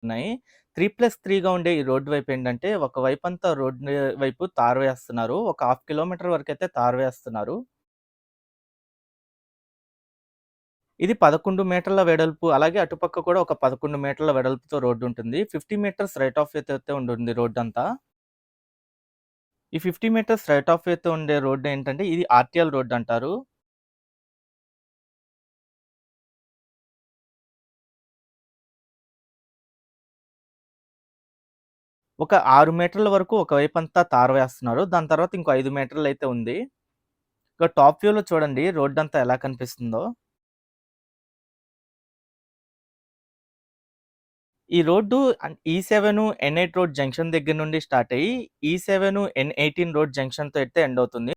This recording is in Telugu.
ఉన్నాయి. 3+3గా ఉండే ఈ రోడ్ వైపేంటంటే, ఒక వైపంతా రోడ్ వైపు తారు వేస్తున్నారు. ఒక హాఫ్ కిలోమీటర్ వరకైతే తారు వేస్తున్నారు. ఇది 11 మీటర్ల వెడల్పు, అలాగే అటుపక్క కూడా ఒక 11 మీటర్ల వెడల్పుతో రోడ్డుంటుంది. 50 మీటర్స్ రైట్ ఆఫ్ వేతో అయితే ఉంటుంది రోడ్డంతా. ఈ 50 మీటర్స్ రైట్ ఆఫ్ వేతో ఉండే రోడ్డేంటంటే, ఇది ఆర్టీఎల్ రోడ్డంటారు. ఒక 6 మీటర్ల వరకు ఒకవైపంతా తారు వేస్తున్నారు. దాని తర్వాత ఇంకో 5 మీటర్లయితే ఉంది. ఇక టాప్ వ్యూలో చూడండి రోడ్డంతా ఎలా కనిపిస్తుందో. ఈ road E7, N8 road junction దగ్గర నుండి స్టార్ట్ అయ్యి, E7, N18 రోడ్ జంక్షన్‌తో అయితే ఎండ్ అవుతుంది.